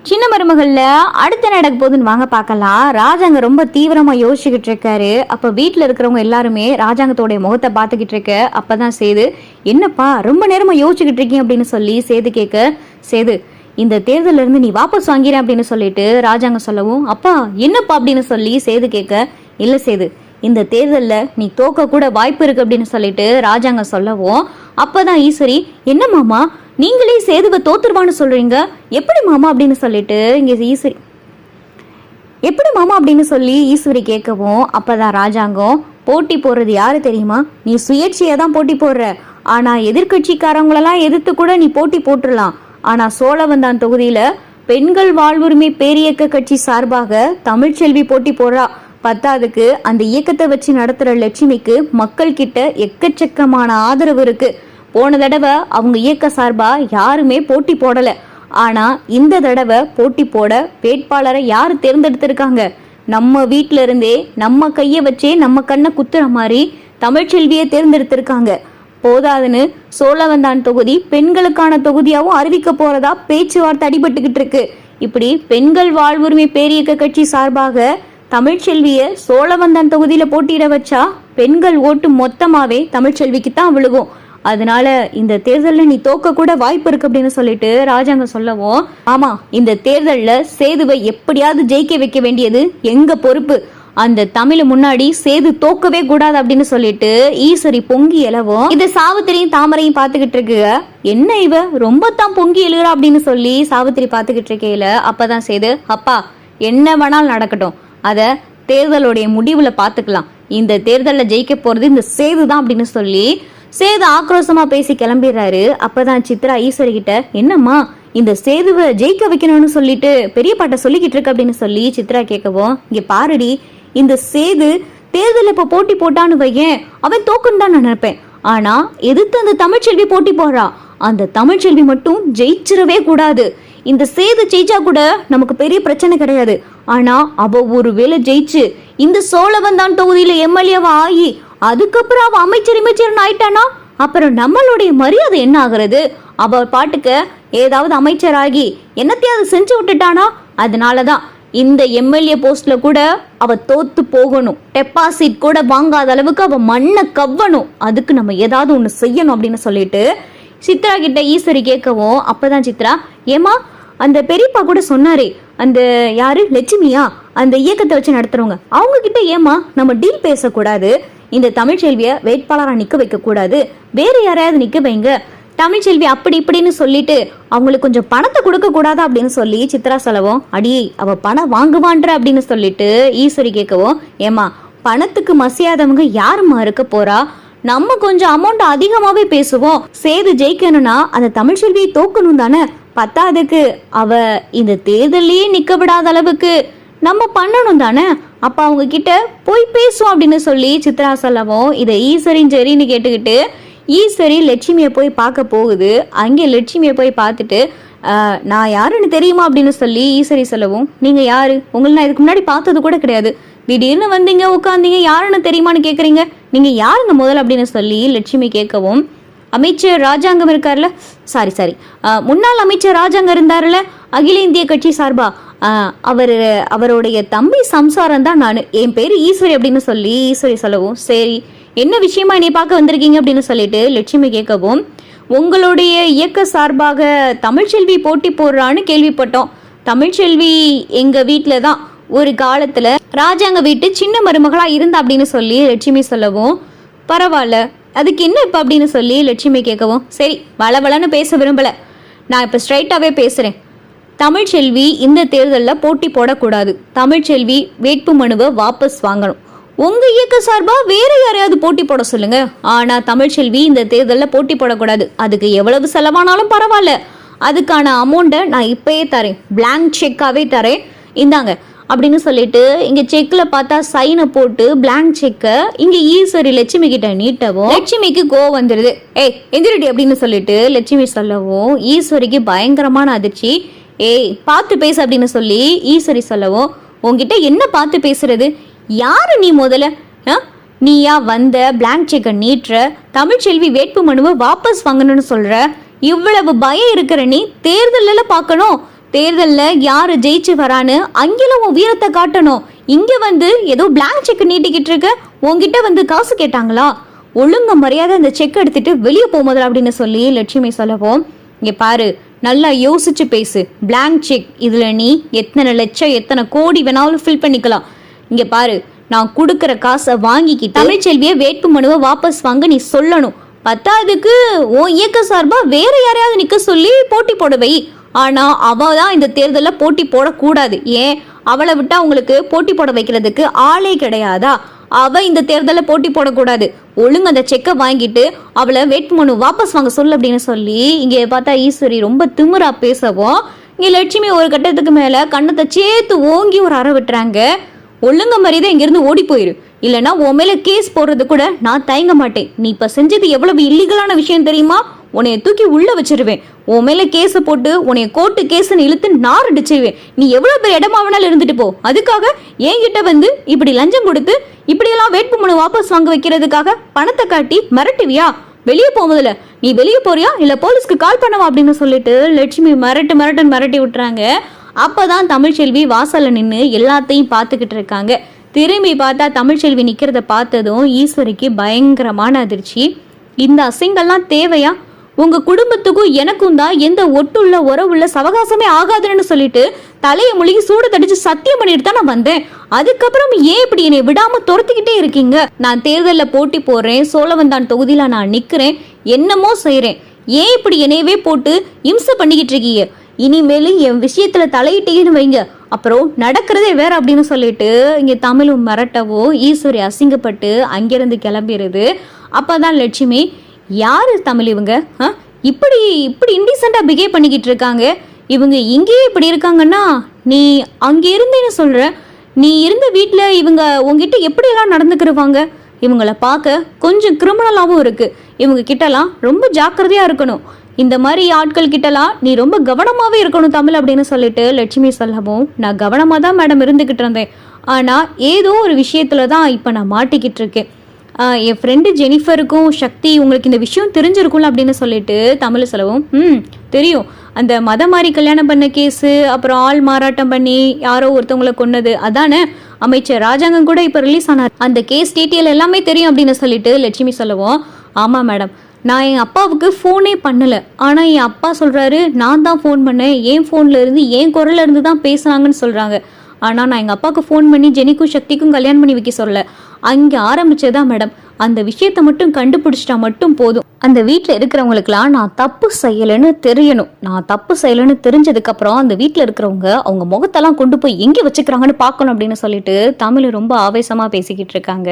சின்ன மருமகள்ல அடுத்த நடக்க போகுதுன்னு வாங்க பார்க்கலாம். ராஜாங்க ரொம்ப தீவிரமா யோசிச்சுக்கிட்டு இருக்காரு. அப்ப வீட்டுல இருக்கிறவங்க எல்லாருமே ராஜாங்கத்தோடைய முகத்தை பார்த்துக்கிட்டு இருக்க. அப்பதான் சேது, என்னப்பா ரொம்ப நேரமா யோசிச்சுக்கிட்டு இருக்கீங்க அப்படின்னு சொல்லி சேது கேட்க, சேது இந்த தேர்தல இருந்து நீ வாபஸ் வாங்கிறேன் அப்படின்னு சொல்லிட்டு ராஜாங்க சொல்லவும், அப்பா என்னப்பா அப்படின்னு சொல்லி சேது கேட்க, இல்ல சேது இந்த தேர்தல்ல நீ தோக்க கூட வாய்ப்பு இருக்கு அப்படின்னு சொல்லிட்டு ராஜாங்க சொல்லவும், அப்பதான் ஈஸ்வரி, என்ன மாமா நீங்களே சேதுவை தோத்துருவான்னு சொல்றீங்க, எப்படி மாமா அப்படின்னு சொல்லிட்டு இங்க ஈஸ்வரி எப்படி மாமா அப்படின்னு சொல்லி ஈஸ்வரி கேட்கவும், அப்பதான் ராஜாங்கம், போட்டி போடுறது யாரு தெரியுமா, நீ சுயேட்சையா தான் போட்டி போடுற. ஆனா எதிர்கட்சிக்காரங்களெல்லாம் எதிர்த்து கூட நீ போட்டி போட்டுடலாம். ஆனா சோழவந்தான் தொகுதியில பெண்கள் வாழ்வுரிமை பேரியக்க கட்சி சார்பாக தமிழ்ச்செல்வி போட்டி போடுறா. பத்தாவதுக்கு அந்த இயக்கத்தை வச்சு நடத்துற லட்சுமிக்கு மக்கள் கிட்ட எக்கச்சக்கமான ஆதரவு இருக்கு. போன தடவை அவங்க இயக்க சார்பா யாருமே போட்டி போடல. ஆனா இந்த தடவை போட்டி போட வேட்பாளரை யாரு தேர்ந்தெடுத்திருக்காங்க, நம்ம வீட்டுல இருந்தே நம்ம கைய வச்சே நம்ம கண்ணை குத்துற மாதிரி தமிழ்ச்செல்வியை தேர்ந்தெடுத்திருக்காங்க. போதாதுன்னு சோழவந்தான் தொகுதி பெண்களுக்கான தொகுதியாவும் அறிவிக்க போறதா பேச்சுவார்த்தை அடிபட்டுக்கிட்டு இருக்கு. இப்படி பெண்கள் வாழ்வுரிமை பேரியக்க கட்சி சார்பாக தமிழ்ச்செல்விய சோழவந்தான் தொகுதியில போட்டியிட வச்சா பெண்கள் ஓட்டு மொத்தமாவே தமிழ்ச்செல்விக்கு தான் விழுகும். அதனால இந்த தேர்தலில் நீ தோக்க கூட வாய்ப்பு இருக்கு அப்படின்னு சொல்லிட்டு ராஜாங்க சொல்லவும், ஆமா இந்த தேர்தல்ல சேதுவை எப்படியாவது ஜெயிக்க வைக்க வேண்டியது எங்க பொறுப்பு. அந்த தமிழ் முன்னாடி சேது தோக்கவே கூடாது அப்படின்னு சொல்லிட்டு ஈஸ்வரி பொங்கி எழவும், இந்த சாவித்திரியும் தாமரையும் பாத்துக்கிட்டு இருக்கு. என்ன இவ ரொம்ப தான் பொங்கி எழுறா அப்படின்னு சொல்லி சாவித்திரி பாத்துக்கிட்டு இருக்கையில அப்பதான் சேது, அப்பா என்ன வேணாலும் நடக்கட்டும், அத தேர்தலுடைய முடிவுல பாத்துக்கலாம். இந்த தேர்தலில் ஜெயிக்க போறது இந்த சேது தான் அப்படின்னு சொல்லி சேது ஆக்ரோஷமா பேசி கிளம்பிடுறாரு. அப்பதான் சித்ரா ஈஸ்வரி கிட்ட, என்னம்மா இந்த சேதுவை ஜெயிக்க வைக்கணும்னு சொல்லிட்டு பெரிய பாட்ட சொல்லிக்கிட்டு இருக்கு அப்படின்னு சொல்லி சித்ரா கேட்கவும், இங்க பாருடி, இந்த சேது தேர்தலில் இப்ப போட்டி போட்டான்னு வையேன் அவன் தோக்குன்னு தான் நான் நினைப்பேன். ஆனா எதிர்த்து அந்த தமிழ்ச்செல்வி போட்டி போடுறா, அந்த தமிழ்ச்செல்வி மட்டும் ஜெயிச்சிடவே கூடாது. இந்த சேது ஜெயிச்சா கூட நமக்கு பெரிய பிரச்சனை கிடையாது. ஆனா அவ ஒருவேளை ஜெயிச்சு இந்த சோழவந்தான் தொகுதியில எம்எல்ஏவா ஆகி அதுக்கப்புறம் அவ அமைச்சர் ஆயிட்டானா அப்புறம் நம்மளுடைய மரியாதை என்ன ஆகுறது? அவ பாட்டுக்கு ஏதாவது அமைச்சராகி என்னத்தையாவது செஞ்சு விட்டுட்டானா? அதனாலதான் இந்த எம்எல்ஏ போஸ்ட்ல கூட அவ தோத்து போகணும், டெபாசிட் கூட வாங்காத அளவுக்கு அவ மண்ணை கவ்வணும். அதுக்கு நம்ம ஏதாவது ஒண்ணு செய்யணும் அப்படின்னு சொல்லிட்டு சித்ரா கிட்ட ஈஸ்வரி கேட்கவும், அப்பதான் சித்ரா, ஏமா அந்த பெரியப்பா கூட சொன்னாரே, அந்த யாரு லட்சுமியா அந்த இயக்கத்தை வச்சு நடத்துறவங்க, அவங்க கிட்ட ஏமா நம்ம டீல் பேசக்கூடாது, இந்த தமிழ்ச்செல்விய வேட்பாளரா நிக்க வைக்க கூடாது, வேற யாரையாவது நிக்க வைங்க, தமிழ்ச்செல்வி அப்படி இப்படின்னு சொல்லிட்டு அவங்களுக்கு கொஞ்சம் பணத்தை கொடுக்க கூடாதா அப்படின்னு சொல்லி சித்ரா சொல்லவும், அடியே அவ பணம் வாங்குவான்ற அப்படின்னு சொல்லிட்டு ஈஸ்வரி கேட்கவும், ஏமா பணத்துக்கு மசியாதவங்க யாருமா இருக்க போறா, நம்ம கொஞ்சம் அமௌண்ட் அதிகமாவே பேசுவோம், சேது ஜெயிக்கணும்னா அந்த தமிழ்ச்செல்வியை தோக்கணும் தானே, பத்தாவதுக்கு அவ இந்த தேர்தலையே நிக்க விடாத அளவுக்கு நம்ம பண்ணணும் தானே, அப்ப அவங்க கிட்ட போய் பேசுவோம் அப்படின்னு சொல்லி சித்ரா சொல்லவும், இதை ஈஸ்வரின் சரின்னு கேட்டுக்கிட்டு ஈஸ்வரி லட்சுமியை போய் பார்க்க போகுது. அங்கே லட்சுமியை போய் பார்த்துட்டு, நான் யாருன்னு தெரியுமா அப்படின்னு சொல்லி ஈஸ்வரி சொல்லவும், நீங்க யாரு, உங்களை நான் இதுக்கு முன்னாடி பார்த்தது கூட கிடையாது, திடீர்னு வந்தீங்க உட்காந்தீங்க, யாருன்னு தெரியுமான்னு கேக்குறீங்க, நீங்க யாருங்க முதல்ல அப்படின்னு சொல்லி லட்சுமி கேட்கவும், அமைச்சர் ராஜாங்கம் இருக்காருல்ல, சாரி முன்னாள் அமைச்சர் ராஜாங்கம் இருந்தாருல்ல அகில இந்திய கட்சி சார்பா, அவருடைய தம்பி சம்சாரம் தான் நான், என் பேரு ஈஸ்வரி அப்படின்னு சொல்லி ஈஸ்வரி சொல்லவும், சரி என்ன விஷயமா என்னை பார்க்க வந்திருக்கீங்க அப்படின்னு சொல்லிட்டு லட்சுமி கேட்கவும், உங்களுடைய இயக்க சார்பாக தமிழ்ச்செல்வி போட்டி போடுறான்னு கேள்விப்பட்டோம், தமிழ்ச்செல்வி எங்க வீட்டுல தான் ஒரு காலத்துல ராஜாங்க வீட்டு சின்ன மருமகளா இருந்தா அப்படின்னு சொல்லி லட்சுமி சொல்லவும், பரவாயில்ல அதுக்கு என்ன இப்ப அப்படின்னு சொல்லி லட்சுமி கேட்கவும், சரி வளவளன்னு பேச விரும்பல, நான் இப்ப ஸ்ட்ரைட்டாவே பேசுறேன், தமிழ்ச்செல்வி இந்த தேர்தலில் போட்டி போடக்கூடாது, தமிழ்ச்செல்வி வேட்பு மனுவை வாபஸ் வாங்கணும், உங்க இயக்க சார்பா வேற யாரையாவது போட்டி போட சொல்லுங்க, ஆனா தமிழ்ச்செல்வி இந்த தேர்தலில் போட்டி போடக்கூடாது, அதுக்கு எவ்வளவு செலவானாலும் பரவாயில்ல, அதுக்கான அமௌண்ட்டை நான் இப்பயே தரேன், பிளாங்க் செக்காவே தரேன், இந்தாங்க அப்படின்னு சொல்லிட்டு இங்க செக்ல பார்த்தா சைனை போட்டு பிளாங்க் செக்க இங்க ஈஸ்வரி லட்சுமி கிட்ட நீட்டவும், லட்சுமிக்கு கோவம் வந்துருது. ஏய் எந்திரடி அப்படின்னு சொல்லிட்டு லட்சுமி சொல்லவும் ஈஸ்வரிக்கு பயங்கரமான அதிர்ச்சி. ஏய் பார்த்து பேசு அப்படின்னு சொல்லி ஈஸ்வரி சொல்லவும், உங்ககிட்ட என்ன பார்த்து பேசுறது, யாரு நீ முதல்ல, நீயா வந்த பிளாங்க் செக்கை நீட்டுற, தமிழ்ச்செல்வி வேட்பு மனுவை வாபஸ் வாங்கணும்னு சொல்ற, இவ்வளவு பயம் இருக்கிற நீ தேர்தலில் பார்க்கணும், தேர்தல்ல யாரு ஜெயிச்சு வரான்னு அங்கெல்லாம் உன் வீரத்தை காட்டணும். இங்க வந்து ஏதோ பிளாங்க் செக் நீட்டிக்கிட்டு இருக்க. உன்கிட்ட வந்து காசு கேட்டாங்களா? ஒழுங்க மரியாதை அந்த செக் எடுத்துட்டு வெளியே போகும்போது அப்படின்னு சொல்லி லட்சுமி சொல்லவும், இங்க பாரு, நல்லா யோசிச்சு பேசு. பிளாங்க் செக், இதுல நீ எத்தனை லட்சம் எத்தனை கோடி வேணாலும் ஃபில் பண்ணிக்கலாம். இங்க பாரு, நான் கொடுக்குற காசை வாங்கிக்கி தமிழ்ச்செல்வியை வேட்பு மனுவை வாபஸ் வாங்க நீ சொல்லணும். பத்தாவதுக்கு உன் இயக்க சார்பா வேற யாரையாவது நிக்க சொல்லி போட்டி போடவை. ஆனா அவ தான் இந்த தேர்தலில் போட்டி போடக்கூடாது. ஏன், அவளை விட்டா உங்களுக்கு போட்டி போட வைக்கிறதுக்கு ஆளே கிடையாதா? அவ இந்த தேர்தலில் போட்டி போடக்கூடாது. ஒழுங்கு அந்த செக்கை வாங்கிட்டு அவளை வேட்புமனு வாபஸ் வாங்க சொல்லு அப்படின்னு சொல்லி இங்கே பார்த்தா ஈஸ்வரி ரொம்ப திமிரா பேசவும், இங்கே லட்சுமி ஒரு கட்டத்துக்கு மேலே கண்ணத்தை சேர்த்து ஓங்கி ஒரு அறை விட்டுறாங்க. ஒழுங்க மரியாதை இங்கிருந்து ஓடி போயிரு, இல்லைன்னா உன் மேலே கேஸ் போடுறது கூட நான் தயங்க மாட்டேன். நீ இப்போ செஞ்சது எவ்வளவு இல்லீகலான விஷயம் தெரியுமா? உன்னைய தூக்கி உள்ள வச்சிருவேன். உன் மேல கேஸ போட்டு உன்னைய கோர்ட்டு கேஸ்ன்னு இழுத்து நார் அடிச்சிருவேன். நீ எவ்வளவு பேர் இடமா வேணாலும் இருந்துட்டு போ. அதுக்காக என்கிட்ட வந்து இப்படி லஞ்சம் கொடுத்து இப்படியெல்லாம் வேட்புமனு வாபஸ் வாங்க வைக்கிறதுக்காக பணத்தை காட்டி மிரட்டுவியா? வெளியே போவதில்ல. நீ வெளியே போறியா இல்ல போலீஸ்க்கு கால் பண்ணவா அப்படின்னு சொல்லிட்டு லட்சுமி மிரட்டி விட்டுறாங்க. அப்பதான் தமிழ்ச்செல்வி வாசல்ல நின்று எல்லாத்தையும் பார்த்துக்கிட்டு இருக்காங்க. திரும்பி பார்த்தா தமிழ்ச்செல்வி நிக்கிறத பார்த்ததும் ஈஸ்வரிக்கு பயங்கரமான அதிர்ச்சி. இந்த அசிங்கெல்லாம் தேவையா? உங்க குடும்பத்துக்கும் எனக்கும் தான் எந்த ஒட்டுள்ள உறவுள்ள சவகாசமே ஆகாதுன்னு சொல்லிட்டு தலையை முழுகி சூடு தடிச்சு சத்தியம் பண்ணிட்டு தான் நான் வந்தேன். அதுக்கப்புறம் ஏன் இப்படி என்னை விடாம துரத்திக்கிட்டே இருக்கீங்க? நான் தேர்தலில் போட்டி போடுறேன், சோழவந்தான் தொகுதியில நான் நிக்கிறேன், என்னமோ செய்யறேன். ஏன் இப்படி என்னையவே போட்டு இம்சை பண்ணிக்கிட்டு இருக்கீங்க? இனிமேல் என் விஷயத்துல தலையிட்டீங்கன்னு வைங்க, அப்புறம் நடக்கிறதே வேற அப்படின்னு சொல்லிட்டு இங்க தமிழும் மிரட்டவோ ஈஸ்வரி அசிங்கப்பட்டு அங்கிருந்து கிளம்பிடுது. அப்பதான் லட்சுமி, யாரு தமிழ் இவங்க? இப்படி இப்படி இன்டீசெண்டா பிஹேவ் பண்ணிக்கிட்டு இருக்காங்க. இவங்க இங்கேயே இப்படி இருக்காங்கன்னா நீ அங்கே இருந்தேன்னு சொல்ற. நீ இருந்த வீட்டில் இவங்க உங்ககிட்ட எப்படியெல்லாம் நடந்துக்கிருவாங்க? இவங்கள பார்க்க கொஞ்சம் கிரிமினலாகவும் இருக்கு. இவங்க கிட்டலாம் ரொம்ப ஜாக்கிரதையா இருக்கணும். இந்த மாதிரி ஆட்கள் கிட்டலாம் நீ ரொம்ப கவனமாகவே இருக்கணும் தமிழ் அப்படின்னு சொல்லிட்டு லட்சுமி சொல்லவும், நான் கவனமாக தான் மேடம் இருந்துக்கிட்டு இருந்தேன். ஆனால் ஏதோ ஒரு விஷயத்துல தான் இப்போ நான் மாட்டிக்கிட்டு இருக்கேன். என் ஃப்ரெண்டு ஜெனிஃபருக்கும் சக்தி உங்களுக்கு இந்த விஷயம் தெரிஞ்சிருக்கும்ல அப்படின்னு சொல்லிட்டு தமிழ் சொல்லவும், தெரியும். அந்த மதம் மாறி கல்யாணம் பண்ண கேஸு, அப்புறம் ஆள் மாறாட்டம் பண்ணி யாரோ ஒருத்தவங்களை கொன்னது, அதானே? அமைச்சர் ராஜாங்கம் கூட இப்போ ரிலீஸ் ஆனார். அந்த கேஸ் டீட்டெயில் எல்லாமே தெரியும் அப்படின்னு சொல்லிட்டு லட்சுமி சொல்லவும், ஆமாம் மேடம், நான் என் அப்பாவுக்கு ஃபோனே பண்ணலை. ஆனால் என் அப்பா சொல்கிறாரு நான் தான் ஃபோன் பண்ணேன், என் ஃபோனில் இருந்து என் குரலில் இருந்து தான் பேசுனாங்கன்னு சொல்கிறாங்க. ஆனால் நான் எங்கள் அப்பாவுக்கு ஃபோன் பண்ணி ஜெனிக்கும் சக்திக்கும் கல்யாணம் பண்ணி வைக்க சொல்லலை. அங்கே ஆரம்பிச்சதா மேடம். அந்த விஷயத்தை மட்டும் கண்டுபிடிச்சிட்டா மட்டும் போதும். அந்த வீட்டில் இருக்கிறவங்களுக்குலாம் நான் தப்பு செய்யலைன்னு தெரியணும். நான் தப்பு செய்யலைன்னு தெரிஞ்சதுக்கப்புறம் அந்த வீட்டில் இருக்கிறவங்க அவங்க முகத்தெல்லாம் கொண்டு போய் எங்கே வச்சுக்கிறாங்கன்னு பார்க்கணும் அப்படின்னு சொல்லிட்டு தமிழ் ரொம்ப ஆவேசமாக பேசிக்கிட்டு இருக்காங்க.